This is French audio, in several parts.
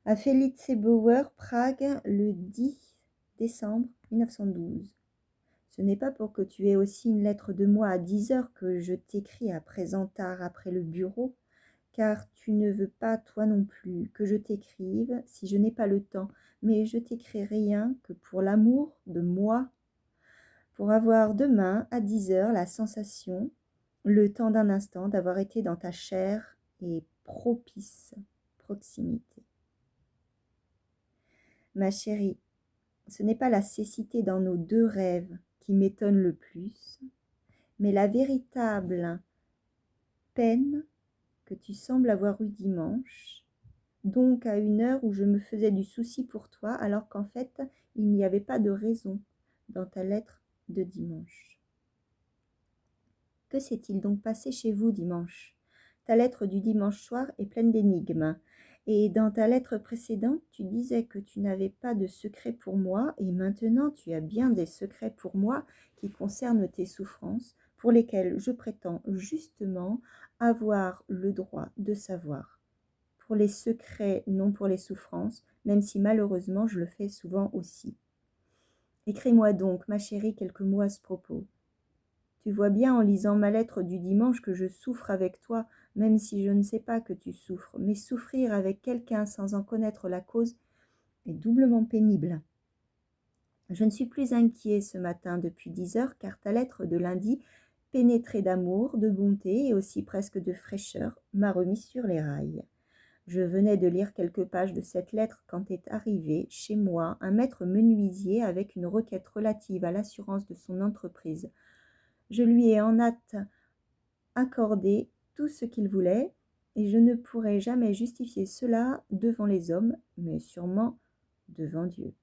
À Felice Bauer, Prague, le 10 décembre 1912. Ce n'est pas pour que tu aies aussi une lettre de moi à 10 heures que je t'écris à présent tard après le bureau, car tu ne veux pas, toi non plus, que je t'écrive si je n'ai pas le temps, mais je t'écris rien que pour l'amour de moi, pour avoir demain à 10 heures la sensation, le temps d'un instant, d'avoir été dans ta chère et propice proximité. Ma chérie, ce n'est pas la cécité dans nos deux rêves qui m'étonne le plus, mais la véritable peine que tu sembles avoir eue dimanche, donc à une heure où je me faisais du souci pour toi, alors qu'en fait, il n'y avait pas de raison dans ta lettre de dimanche. Que s'est-il donc passé chez vous dimanche? Ta lettre du dimanche soir est pleine d'énigmes. Et dans ta lettre précédente, tu disais que tu n'avais pas de secret pour moi, et maintenant tu as bien des secrets pour moi qui concernent tes souffrances, pour lesquelles je prétends justement avoir le droit de savoir. Pour les secrets, non pour les souffrances, même si malheureusement je le fais souvent aussi. Écris-moi donc, ma chérie, quelques mots à ce propos. Tu vois bien en lisant ma lettre du dimanche que je souffre avec toi, même si je ne sais pas que tu souffres. Mais souffrir avec quelqu'un sans en connaître la cause est doublement pénible. Je ne suis plus inquiet ce matin depuis 10 heures, car ta lettre de lundi, pénétrée d'amour, de bonté et aussi presque de fraîcheur, m'a remis sur les rails. Je venais de lire quelques pages de cette lettre quand est arrivé chez moi un maître menuisier avec une requête relative à l'assurance de son entreprise. Je lui ai en hâte accordé tout ce qu'il voulait, et je ne pourrai jamais justifier cela devant les hommes, mais sûrement devant Dieu.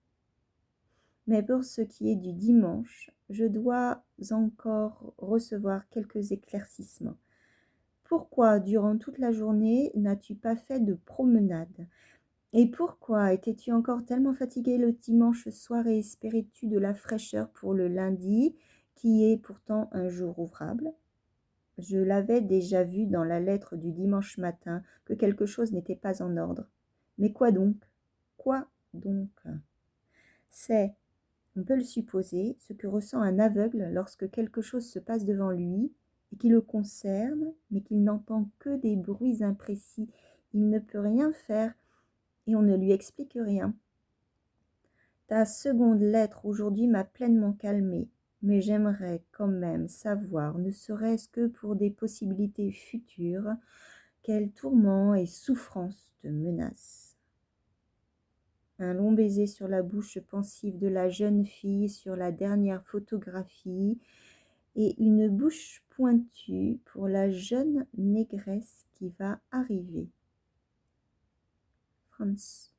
Mais pour ce qui est du dimanche, je dois encore recevoir quelques éclaircissements. Pourquoi, durant toute la journée, n'as-tu pas fait de promenade? Et pourquoi étais-tu encore tellement fatigué le dimanche soir et espérais-tu de la fraîcheur pour le lundi, qui est pourtant un jour ouvrable? Je l'avais déjà vu dans la lettre du dimanche matin que quelque chose n'était pas en ordre. Mais quoi donc? Quoi donc? C'est, on peut le supposer, ce que ressent un aveugle lorsque quelque chose se passe devant lui et qui le concerne, mais qu'il n'entend que des bruits imprécis. Il ne peut rien faire et on ne lui explique rien. Ta seconde lettre aujourd'hui m'a pleinement calmée, mais j'aimerais quand même savoir, ne serait-ce que pour des possibilités futures, quels tourments et souffrances te menacent. Un long baiser sur la bouche pensive de la jeune fille sur la dernière photographie et une bouche pointue pour la jeune négresse qui va arriver. Franz.